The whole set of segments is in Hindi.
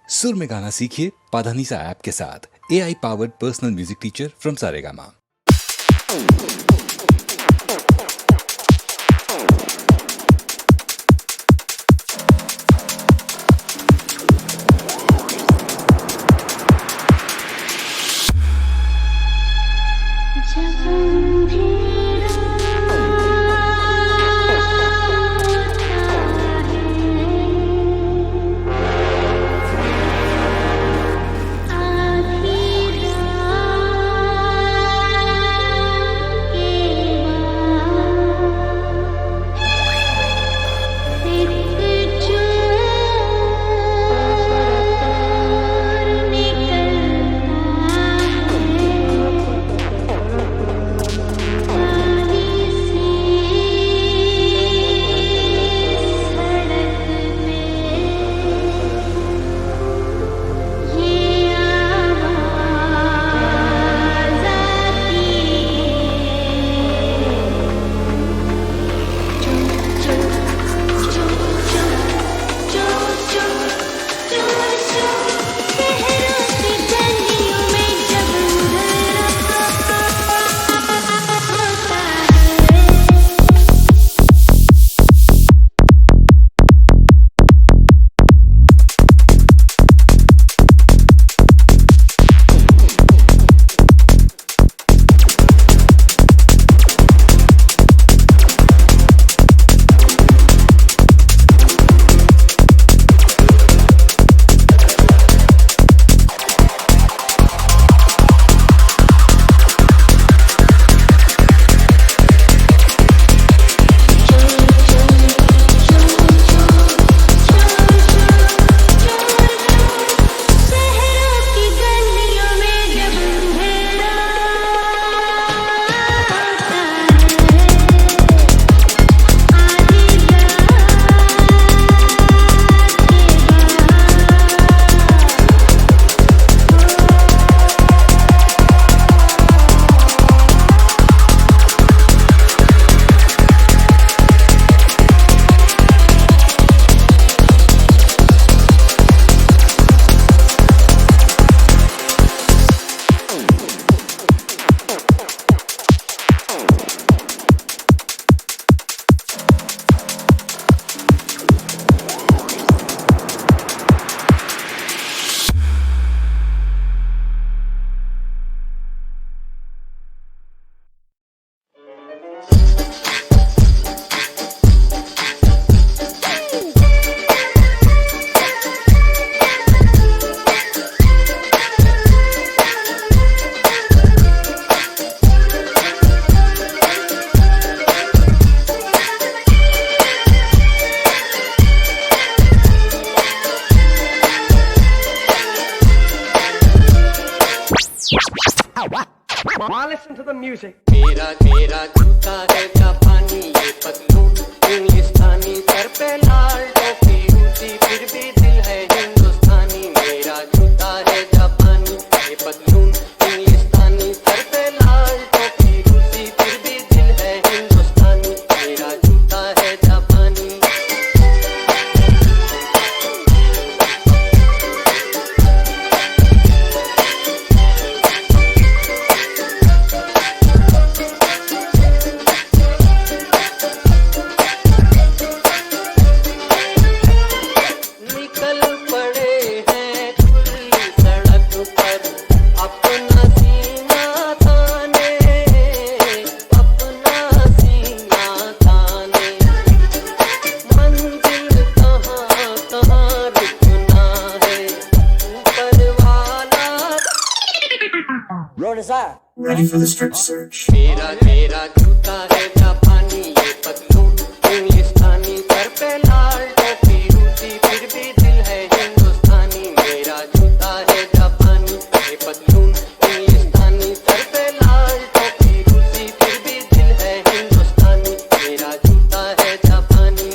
सुर में गाना सीखिए पाधानीसा ऐप के साथ। AI powered personal music teacher from Saregama. Listen to the music. मेरा मेरा जूता है जापानी, ये पतलून इंग्लिस्तानी, सर पे लाल टोपी ऊंची, फिर भी दिल है हिंदुस्तानी। मेरा जूता है जापानी, ये पतलून इंग्लिस्तानी, सर पे लाल टोपी ऊंची, फिर भी दिल है हिंदुस्तानी। मेरा जूता है जापानी। Ready for the strip search. मेरा मेरा जूता है जापानी, ये पतलून इंग्लिस्तानी, सर पे लाल टोपी ऊंची, फिर भी दिल है हिंदुस्तानी। मेरा जूता है जापानी, ये पतलून इंग्लिस्तानी, सर पे लाल टोपी ऊंची, फिर भी दिल है हिंदुस्तानी। मेरा जूता है जापानी।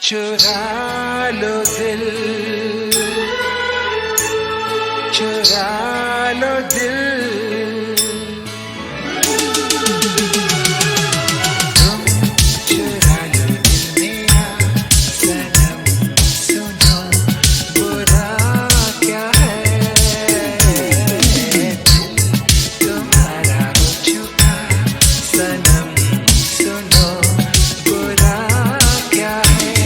चुरा लो दिल, चुरा लो दिल, तुम चुरा लो दिल मेरा सनम, सुनो बुरा क्या है, दिल तुम्हारा हो चुका सनम, सुनो बुरा क्या है।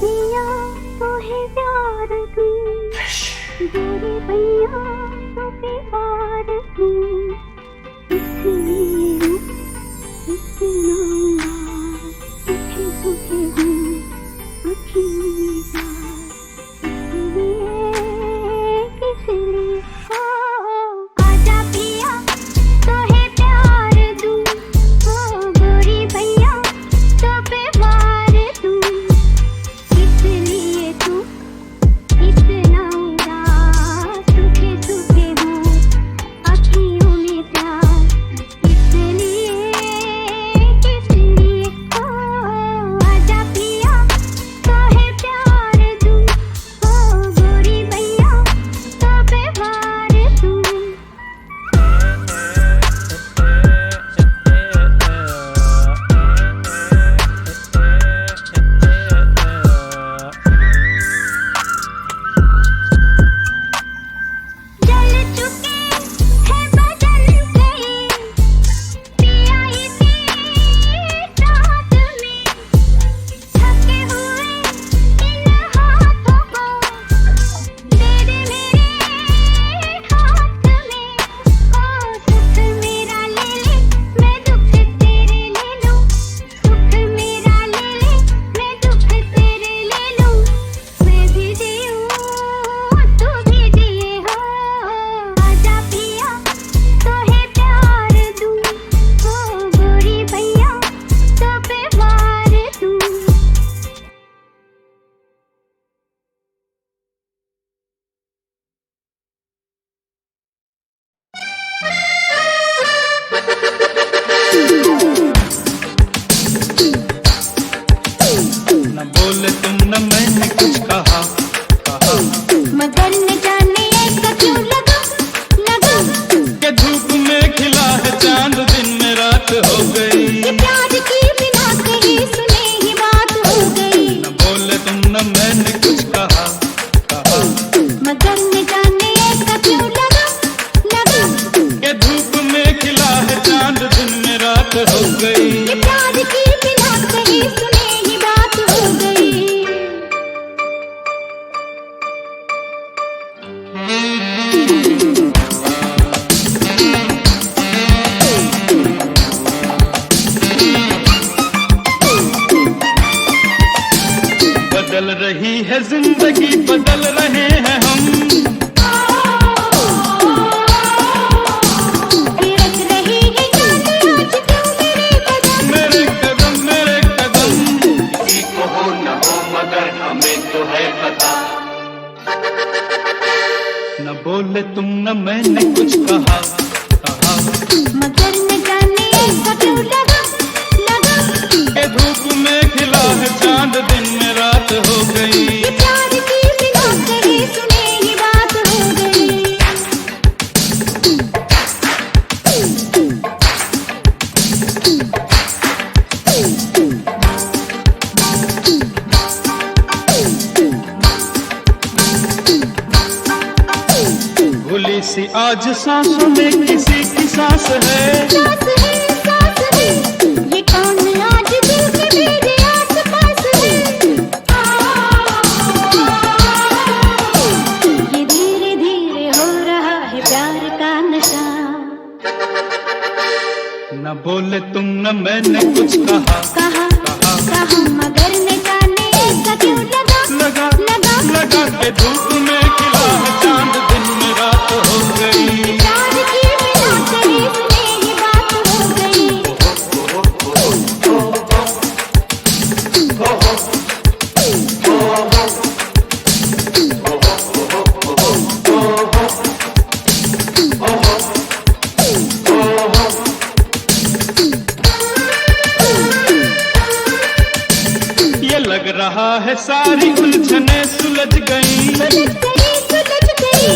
पिया तोहे प्यार तू गोरे भैया तो प्यार तू इसलिए इतना सुखे सुखे हूँ इसलिए आजा पिया तोहे प्यार तू गोरी भैया तो प्यार तू इसलिए तू इतना उदास सुखे सुखे हूँ अखियों हो गई। ये प्यार की बिना कही सुने ही बात हो गई। बदल रही है जिंदगी, बदल रहे हैं हम। थिरक रही है जान आज क्यों मेरे कदम। मेरे कदम किसी को हो न हो मगर हमें तो है पता। न बोले तुम न मैंने कुछ कहा। मगर न जाने ऐसा क्यों लगा के धूप में खिला है चांद, दिन में रात हो गई। ये प्यार की बिना कही सुने ही बात हो गई। भूली सी आज सांसों में किसी की सांस है। सांस है, ये कौन आज दिल के मेरे आस-पास है। ये धीरे धीरे हो रहा है प्यार का नशा। न बोले तुम न मैंने कुछ कहा। कहा मगर न जाने ऐसा क्यों लगा के धूप में खिला है चांद, दिन में रात हो गई। प्यार की बिना कही सुने ही बात हो गई। ये लग रहा है सारी उलझने सुलझ गई। सुलझ गई।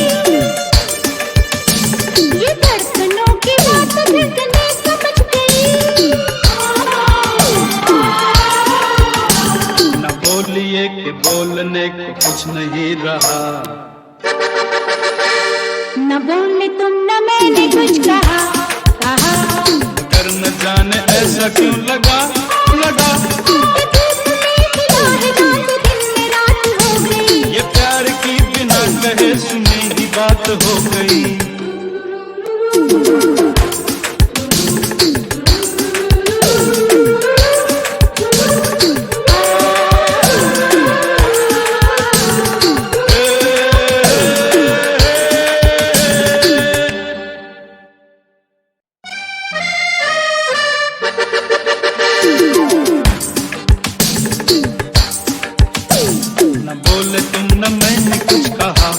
ये धड़कनों की बात धड़कने समझ गई। न बोलिए कि बोलने को कुछ नहीं रहा। न बोले तुम न मैंने कुछ कहा। मगर न जाने ऐसा क्यों लगा। ये धूप में खिला है चांद, दिन में रात हो गई। ये प्यार की बिना कहे सुनी ही बात हो गई। न बोले तुम न मैंने कुछ कहा।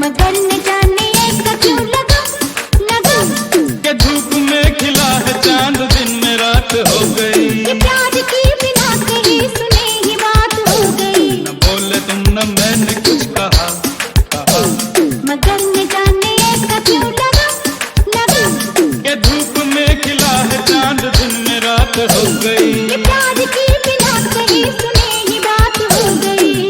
मगर न जाने ऐसा क्यों लगा के धूप में खिला है चांद, दिन में रात हो गई। ये प्यार की बिना कही सुने ही बात हो गई। न बोले तुम न मैंने कुछ कहा। मगर न जाने ऐसा क्यों लगा के धूप में खिला है चांद, दिन में रात हो गई। ये प्यार की बिना कही सुने ही बात हो गई।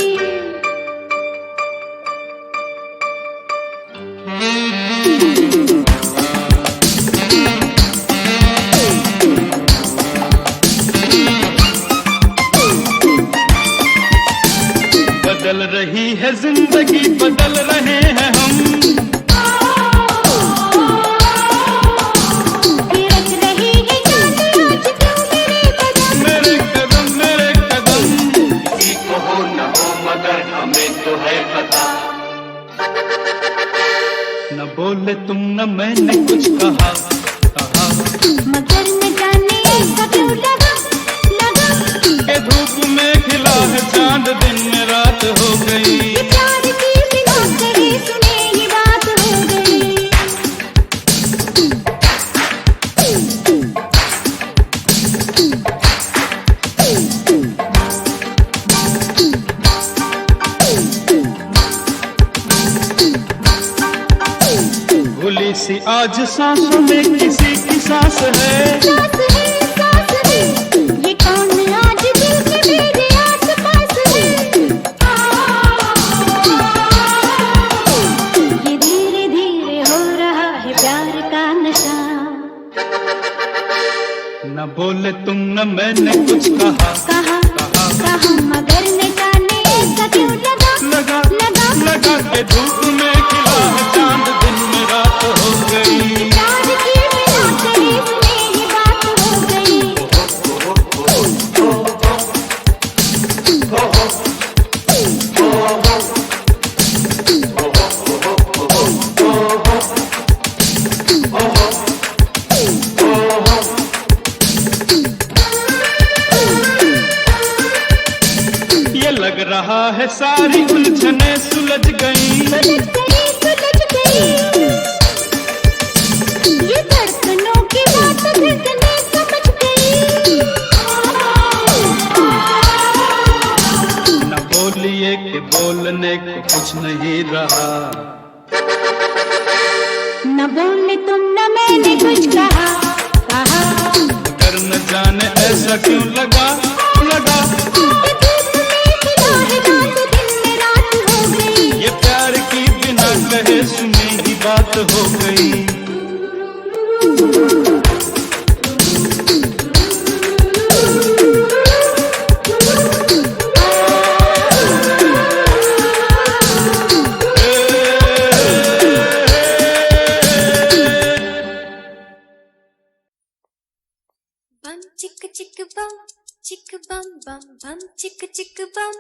बदल रही है जिंदगी, बदल रहे हैं हम। थिरक रही है जान आज क्यों मेरे कदम। मेरे कदम किसी को हो न हो मगर हमें तो है पता। न बोले तुम न मैंने कुछ कहा। मगर न जाने ऐसा क्यों लगा के धूप में खिला है चांद, दिन में रात हो गई। ये प्यार की बिना कही सुने ही बात हो गई। भूली सी आज सांसों में किसी की सांस है। सांस है, ये कौन आज दिल के मेरे आस-पास है। ये धीरे धीरे हो रहा है प्यार का नशा। न बोले तुम न मैंने कुछ कहा कहा मगर न जाने ऐसा क्यों लगा लगा के धूप में खिला है चांद दिन में रात हो गई। प्यार की बिना तारीफ में ये बात हो गई। ये लग रहा है सारी उलझने सुलझ गई। सुलझ गई ये धड़कनों की बात धड़कने समझ गई। न बोलिए कि बोलने को कुछ नहीं रहा। न बोले तुम न मैंने कुछ कहा कर न जाने ऐसा क्यों लगा ये प्यार की बिना कहे सुनी ही बात हो गई। Bum chicka chicka bum bum chicka chicka bum.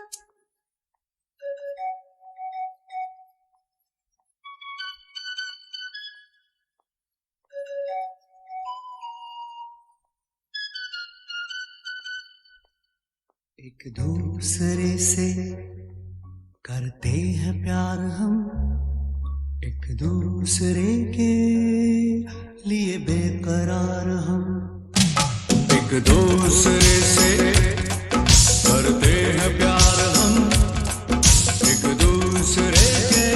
एक दूसरे से करते हैं प्यार हम, एक दूसरे के लिए बेकरार हम। एक दूसरे से करते हैं प्यार हम, एक दूसरे के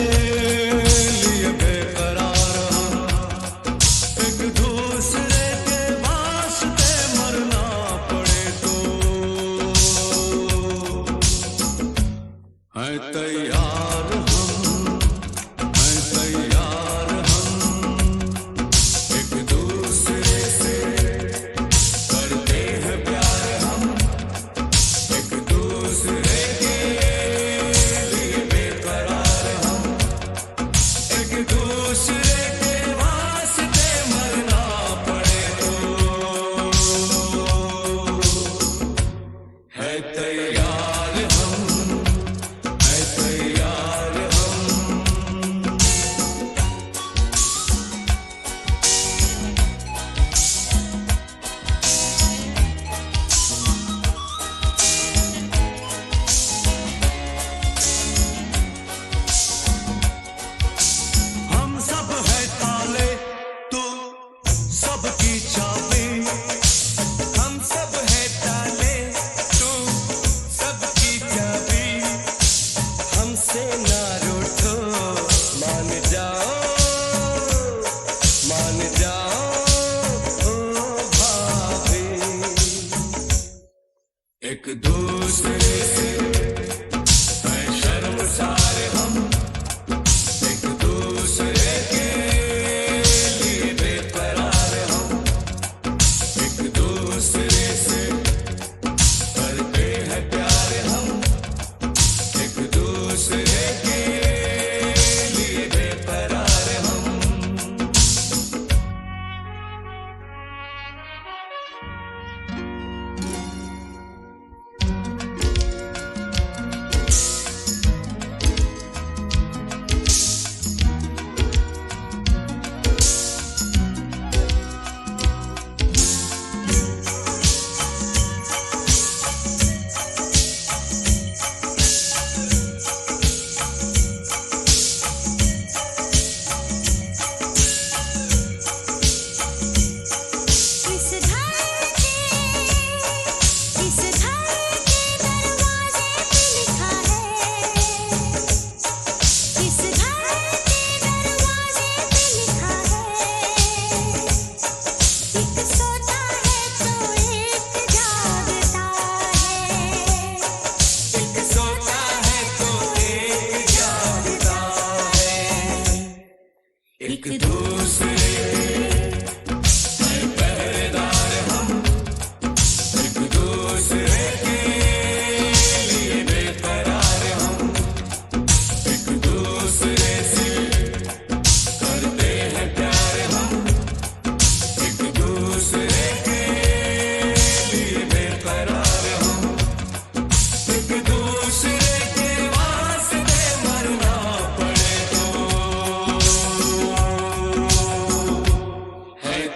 लिए बेकरार हम। एक दूसरे के वास्ते मरना पड़े तो है तैयार हम, है तैयार हम। एक दूसरे से करते हैं प्यार हम, एक दूसरे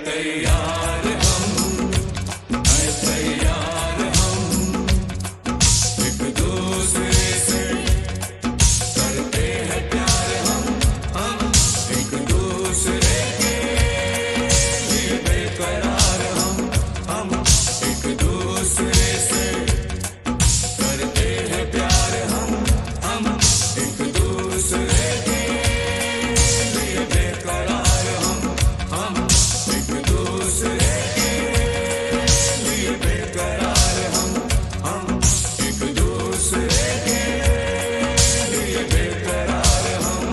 तैयार हम, है तैयार हम, एक दूसरे से करते हैं प्यार हम एक दूसरे के लिए बेकरार हम एक दूसरे से करते हैं प्यार हम एक दूसरे के लिए बेकरार हम एक दूसरे के लिए बेकरार हम एक दूसरे के लिए बेकरार हम।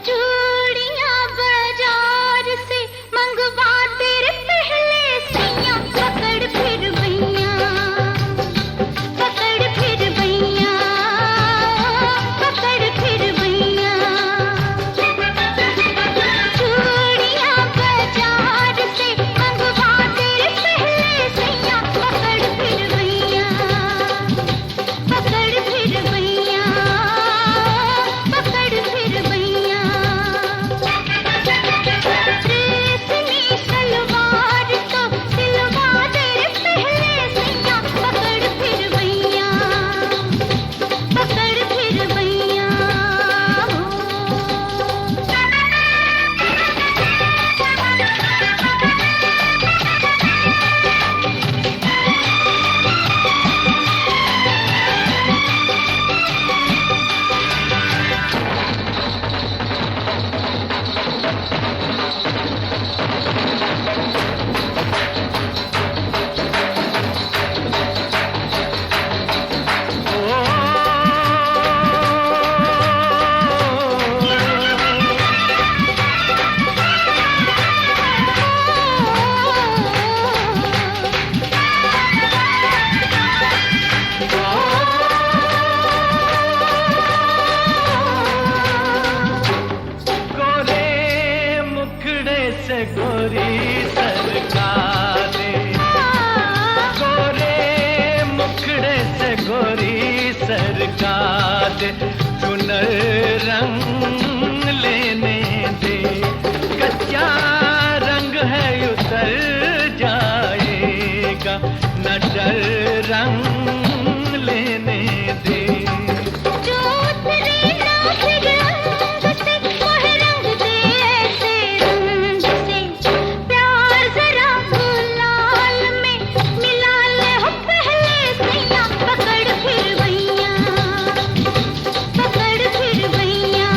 चूड़ियां बाजार से मंगवा तेरे पहले सैया पकड़ फिर भैया पकड़ फिर भैया पकड़ फिर भैया चूड़ियां बाजार से मंगवा तेरे पहले सैया पकड़ फिर भैया पकड़ फिर भैया पकड़ फिर भैया रेशमी सलवार तो सिलवा तेरे पहले सैया पकड़ फिर भैया पकड़ फिर भैया गोरे मुखड़े से गोरी सरकारे गोरे मुखड़े से गोरी सरकारे चुनर रंग लेने दे कच्चा रंग है उतर जाएगा न डर रंग लेने दे जो तेरे नाक रंग से वह रंग दे ऐसे रंग से प्यार जरा गुलाल में मिला ले हो पहले सैया पकड़ फिर भैया पकड़ फिर भैया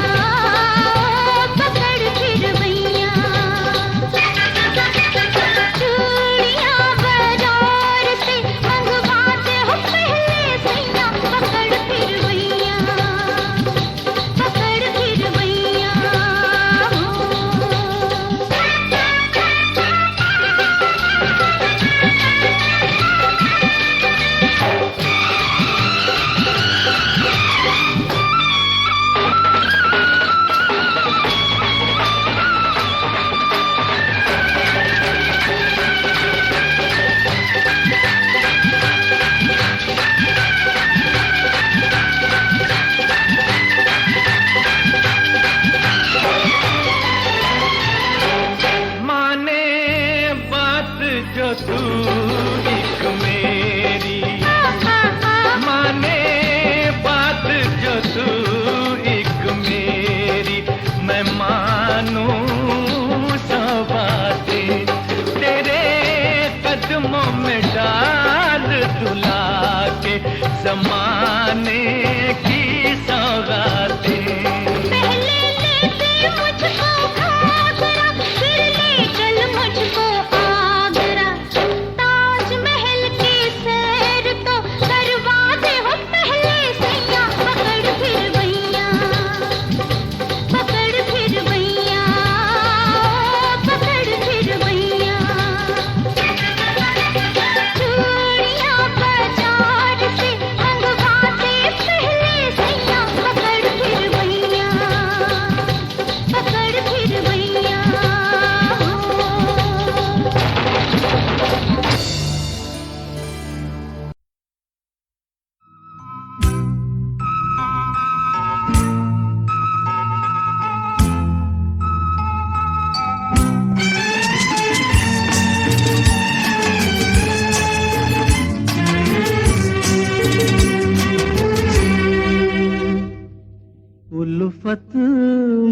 उल्फत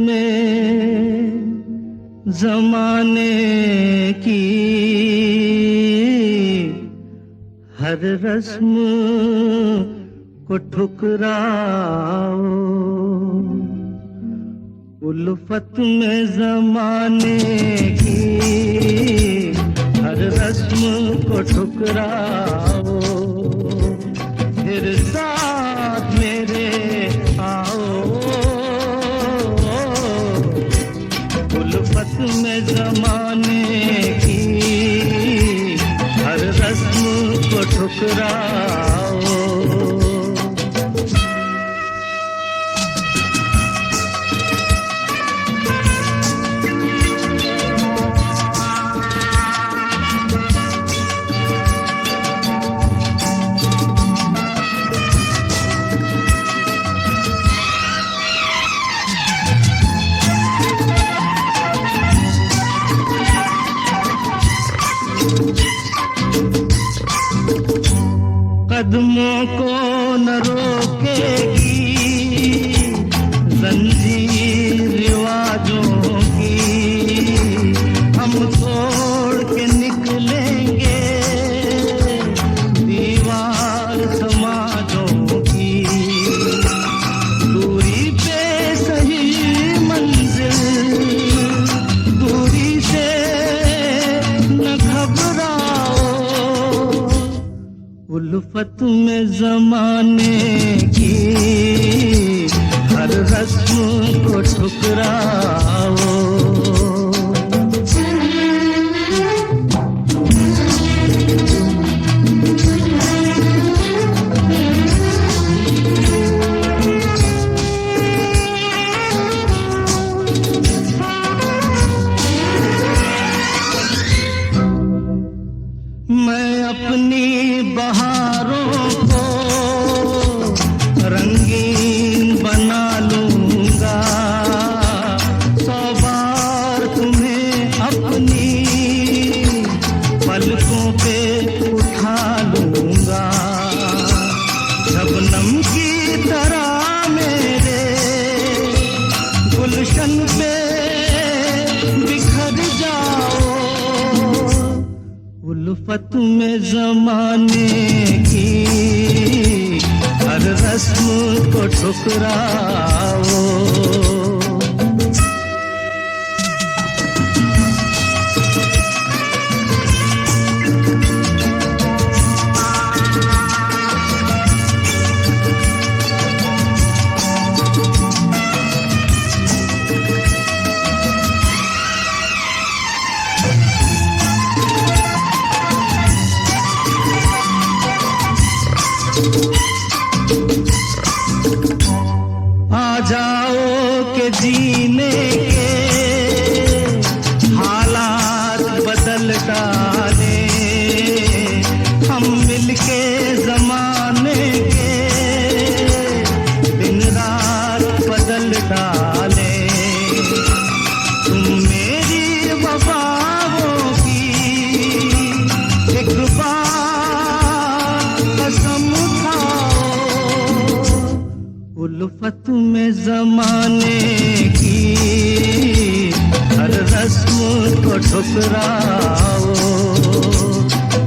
में जमाने की हर रस्म को ठुकराओ, उल्फत में जमाने की हर रस्म को ठुकराओ, फिर साथ मेरे आओ, उल्फत में जमाने की हर रस्म को ठुकराओ। कदमों को न रोकेगी जंजीर रिवाजों की, हम तोड़ के निकलेंगे दीवार समाजों की, दूरी पे सही मंजिल, दूरी से न घबराओ, उल्फत में जमाने की हर रस्म को ठुकराओ। मैं अपनी बहारों को रंगीन बना लूंगा, 100 बार तुम्हें अपनी पलकों पे उठा लूंगा, शबनम की तरह मेरे गुलशन पे बिखर जाओ, उल्फत में जमाने की हर रस्म को ठुकराओ। आ जाओ के जीने के हालात बदल डाले, हम मिलके जमाने के दिन रात बदल डाले, तुम मेरी वफाओं की एक बार कसम खाओ, उल्फत में जमाने की हर रस्म को ठुकराओ,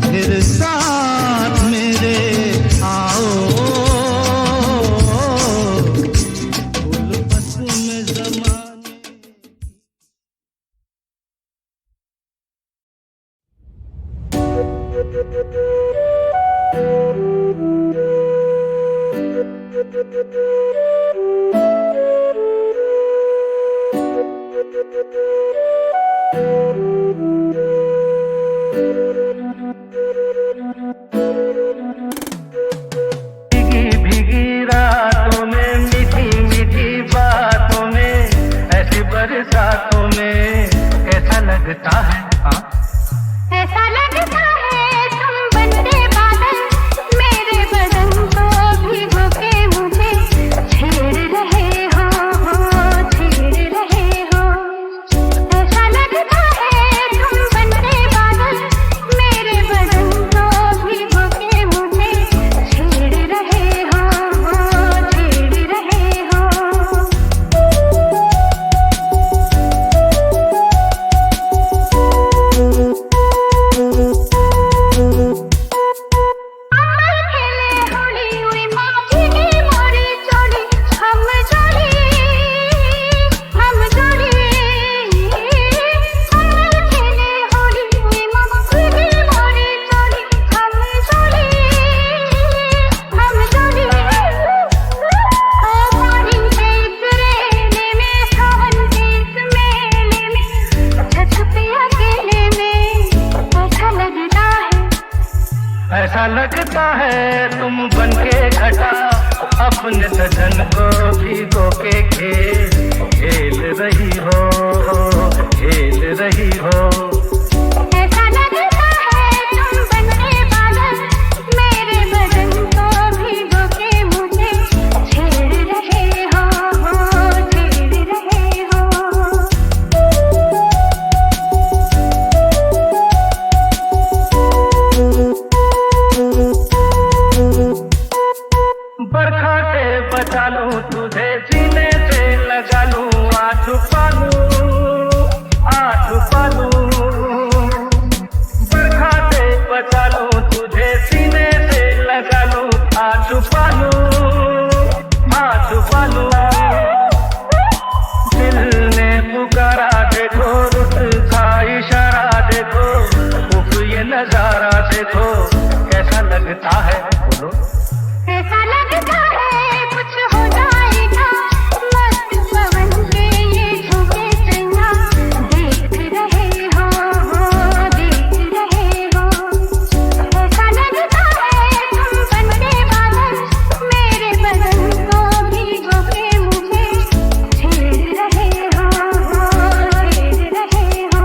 फिर साथ मेरे आओ, उल्फत में जमाने। भीगी रातों में, मीठी मीठी बातों में, ऐसी बरसातों में कैसा लगता है, ऐसा लगता है तुम बनते बादल, मेरे बदन को भिगो के मुझे छेड़ रहे हो, छेड़ रहे हो। ऐसा लगता है तुम बनते बादल, ऐसा लगता है तुम बनके घटा अपने सजन को भिगो के खेल रही हो, खेल रही हो। ऐसा लगता है तुम बनके बादल मेरे बदन को भिगो के मुझे छेड़ रहे हो, छेड़ रहे हो। बरखा से बचा लूं तुझे, सीने से लगा लूं, आ छुपा लूं। बरखा से बचा लूं तुझे, सीने से लगा लूं, आ छुपा लूं। दिल ने पुकारा देखो, रुत का इशारा देखो, उफ ये नजारा देखो, कैसा लगता है बोलो। ऐसा लगता है कुछ हो जाएगा, मस्त पवन के ये झोंके चलना, देख रहे हो, देख रहे हो। ऐसा लगता है तुम बनके बादल मेरे बदन को भिगो के मुझे छेड़ रहे हो, छेड़ रहे हो।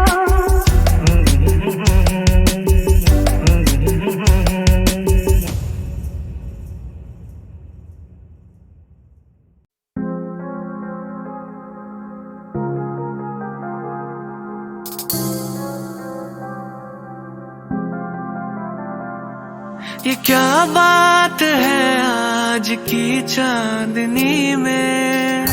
ये क्या बात है आज की चांदनी में,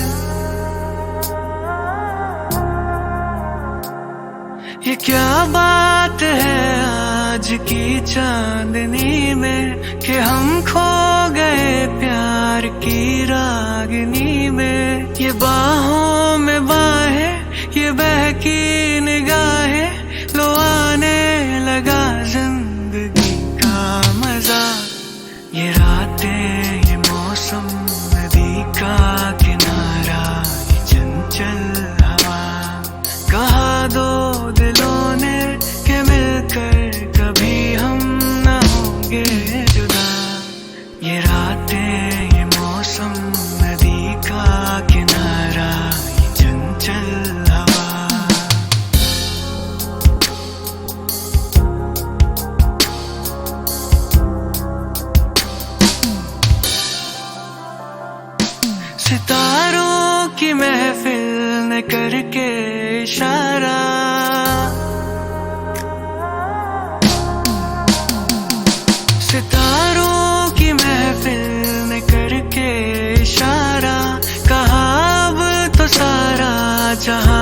ये क्या बात है आज की चांदनी में, कि हम खो गए प्यार की रागनी में। ये बाहों में बाहें, ये बहकी निगाहें, लो आने लगा जिंदगी का मजा। ये रातें, ये मौसम, नदी का किनारा, ये चंचल हवा, कहा दो दिलों ने कि मिलकर कभी हम न होंगे जुदा। ये रातें, ये मौसम, नदी का किनारा, ये चंचल हवा। सितारों की महफिल ने करके इशारा, सितारों की महफिल ने करके इशारा, कहा अब तो सारा जहां